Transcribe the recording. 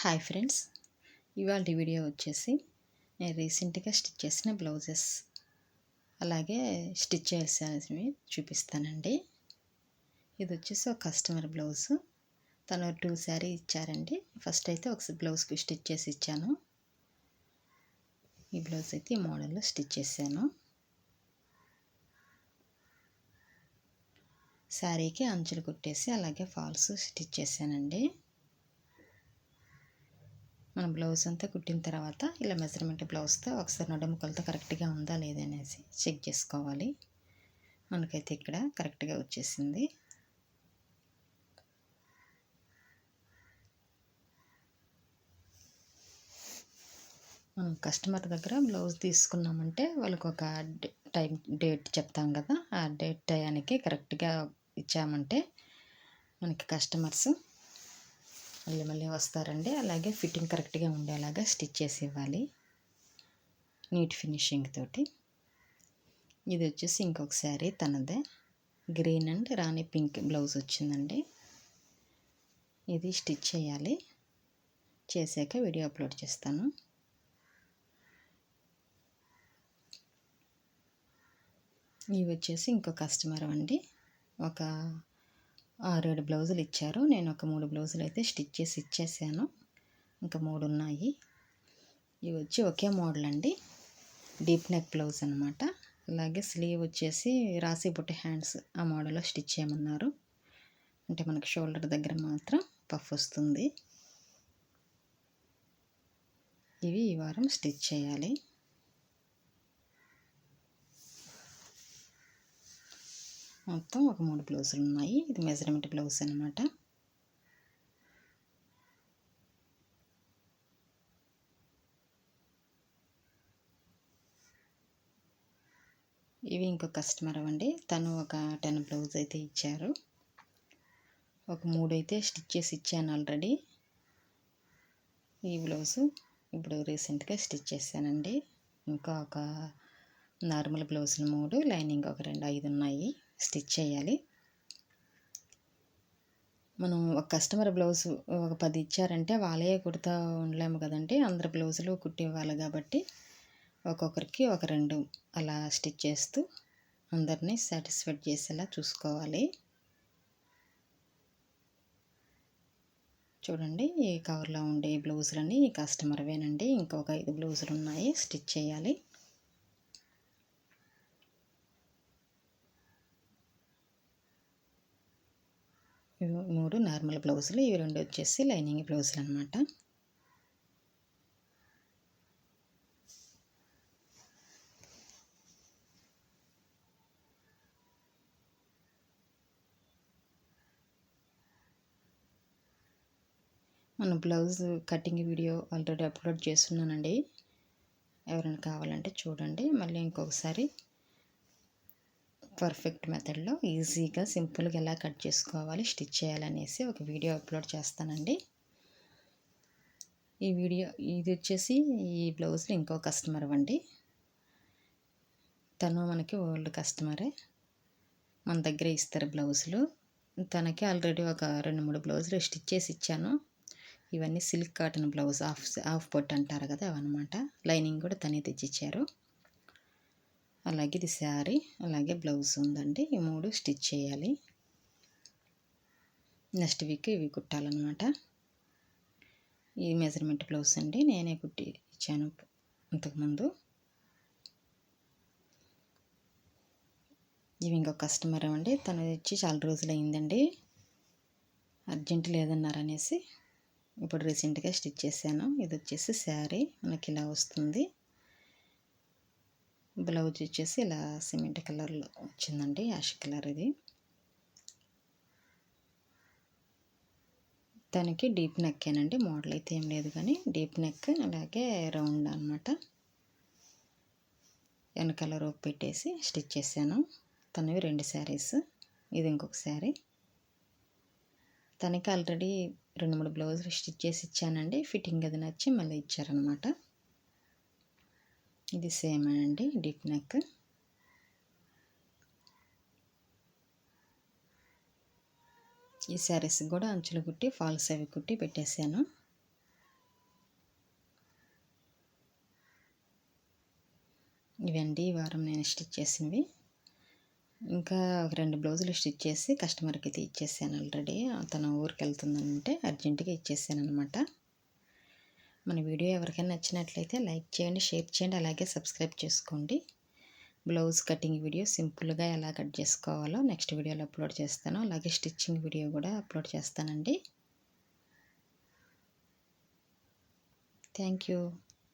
Hi friends, ఇవాళ video వచ్చేసి నేను రీసెంట్గా స్టిచ్ చేసిన బ్లౌజెస్ అలాగే స్టిచ్ చేయాల్సినవి చూపిస్తానండి. ఇది వచ్చేసి ఒక కస్టమర్ బ్లౌజు. తను 2 శారీ ఇచ్చారండి. ఫస్ట్ అయితే ఒక బ్లౌజ్కి స్టిచ్ చేసి ఇచ్చాను. ఈ బ్లౌజ్ అయితే ఈ మోడల్లో స్టిచ్ చేశాను. శారీకి అంచులు కుట్టేసి అలాగే ఫాల్స్ స్టిచ్ చేశానండి. మనం బ్లౌజ్ అంతా కుట్టిన తర్వాత ఇలా మెజర్మెంట్ బ్లౌజ్తో ఒకసారి నడుము కొలత కరెక్ట్గా ఉందా లేదా అనేసి చెక్ చేసుకోవాలి. మనకైతే ఇక్కడ కరెక్ట్గా వచ్చేసింది. మనం కస్టమర్ దగ్గర బ్లౌజ్ తీసుకున్నామంటే వాళ్ళకు ఒక డేట్ చెప్తాం కదా, ఆ డేట్ టయానికి కరెక్ట్గా ఇచ్చామంటే మనకి కస్టమర్స్ మళ్ళీ వస్తారండి. అలాగే ఫిట్టింగ్ కరెక్ట్గా ఉండేలాగా స్టిచ్ చేసి ఇవ్వాలి నీట్ ఫినిషింగ్ తోటి. ఇది వచ్చేసి ఇంకొక శారీ తనదే, గ్రీన్ అండ్ రాణి పింక్ బ్లౌజ్ వచ్చిందండి. ఇది స్టిచ్ చేయాలి. చేశాక వీడియో అప్లోడ్ చేస్తాను. ఇవి వచ్చేసి ఇంకో కస్టమర్ అండి. ఒక 6-7 బ్లౌజులు ఇచ్చారు. నేను ఒక 3 బ్లౌజులు అయితే స్టిచ్ చేసి ఇచ్చేసాను. ఇంకా 3 ఉన్నాయి. ఇవి వచ్చి ఒకే మోడల్ అండి, డీప్ నెక్ బ్లౌజ్ అనమాట. అలాగే స్లీవ్ వచ్చేసి రాసి బుట్ట హ్యాండ్స్ ఆ మోడల్లో స్టిచ్ చేయమన్నారు. అంటే మనకి షోల్డర్ దగ్గర మాత్రం పఫ్ వస్తుంది. ఇవి ఈ వారం స్టిచ్ చేయాలి. మొత్తం ఒక 3 బ్లౌజులు ఉన్నాయి. ఇది మెజర్మెంట్ బ్లౌజ్ అనమాట. ఇవి ఇంకో కస్టమర్ అండి. తను ఒక 10 బ్లౌజ్ అయితే ఇచ్చారు. ఒక 3 అయితే స్టిచ్ చేసి ఇచ్చాను ఆల్రెడీ. ఈ బ్లౌజు ఇప్పుడు రీసెంట్గా స్టిచ్ చేశానండి. ఇంకా ఒక నార్మల్ బ్లౌజులు 3, లైనింగ్ ఒక 2, 5 ఉన్నాయి స్టిచ్ చేయాలి. మనం ఒక కస్టమర్ బ్లౌజు ఒక 10 ఇచ్చారంటే వాళ్ళే కుడతా ఉండలేము కదండి. అందరి బ్లౌజులు కుట్టి ఇవ్వాలి కాబట్టి ఒక్కొక్కరికి ఒక 2 అలా స్టిచ్ చేస్తూ అందరినీ సాటిస్ఫైడ్ చేసేలా చూసుకోవాలి. చూడండి, ఈ కవర్లో ఉండే ఈ బ్లౌజులన్నీ ఈ కస్టమర్వేనండి. ఇంకొక 5 బ్లౌజులు ఉన్నాయి స్టిచ్ చేయాలి. ఇవి 3 నార్మల్ బ్లౌజులు, ఇవి 2 వచ్చేసి లైనింగ్ బ్లౌజులు అనమాట. మన blouse cutting video already upload చేస్తున్నానండి. ఎవరైనా కావాలంటే చూడండి. మళ్ళీ ఇంకొకసారి పర్ఫెక్ట్ మెథడ్లో ఈజీగా సింపుల్గా ఎలా కట్ చేసుకోవాలి, స్టిచ్ చేయాలనేసి ఒక వీడియో అప్లోడ్ చేస్తానండి. ఇది వచ్చేసి ఈ బ్లౌజ్లో ఇంకో కస్టమర్ అండి. తను మనకి ఓల్డ్ కస్టమరే, మన దగ్గర ఇస్తారు బ్లౌజులు. తనకి ఆల్రెడీ ఒక 2-3 బ్లౌజులు స్టిచ్ చేసి ఇచ్చాను. ఇవన్నీ సిల్క్ కాటన్ బ్లౌజ్, హాఫ్ పొట్టు అంటారు కదా, అవన్నమాట. లైనింగ్ కూడా తనే తెచ్చిచ్చారు. అలాగే ఇది శారీ, అలాగే బ్లౌజ్ ఉందండి. ఈ 3 స్టిచ్ చేయాలి. నెక్స్ట్ వీక్ ఇవి కుట్టాలన్నమాట. ఈ మెజర్మెంట్ బ్లౌజ్ అండి, నేనే కుట్టి ఇచ్చాను ఇంతకుముందు. ఇవి ఇంకో కస్టమర్ అండి. తను వచ్చి చాలా రోజులు అయిందండి, అర్జెంట్ లేదన్నారనేసి ఇప్పుడు రీసెంట్గా స్టిచ్ చేశాను. ఇది వచ్చేసి శారీ మనకి ఇలా వస్తుంది. బ్లౌజ్ వచ్చేసి ఇలా సిమెంట్ కలర్లో వచ్చిందండి, యాష్ కలర్. ఇది తనకి డీప్ నెక్కేనండి, మోడల్ అయితే ఏం లేదు కానీ డీప్ నెక్, అలాగే రౌండ్ అనమాట. వెనకాల రోప్ పెట్టేసి స్టిచ్ చేశాను. తనవి 2 శారీస్, ఇది ఇంకొక శారీ. తనకి ఆల్రెడీ 2-3 బ్లౌజులు స్టిచ్ చేసి ఇచ్చానండి. ఫిట్టింగ్ అది నచ్చి మళ్ళీ ఇచ్చారనమాట. ఇది సేమ్ అండి, డీప్ నెక్. ఈ శారీస్ కూడా అంచులు కుట్టి ఫాల్స్ అవి కుట్టి పెట్టేశాను. ఇవండి ఈ వారం నేను స్టిచ్ చేసినవి. ఇంకా ఒక 2 బ్లౌజులు స్టిచ్ చేసి కస్టమర్కి అయితే ఇచ్చేసాను ఆల్రెడీ. తను ఊరికి వెళ్తుందంటే అర్జెంటుగా ఇచ్చేసానమాట. మన వీడియో ఎవరికైనా నచ్చినట్లయితే లైక్ చేయండి, షేర్ చేయండి, అలాగే సబ్స్క్రైబ్ చేసుకోండి. బ్లౌజ్ కటింగ్ వీడియో సింపుల్గా ఎలా కట్ చేసుకోవాలో నెక్స్ట్ వీడియోలో అప్లోడ్ చేస్తాను. అలాగే స్టిచ్చింగ్ వీడియో కూడా అప్లోడ్ చేస్తానండి. Thank you.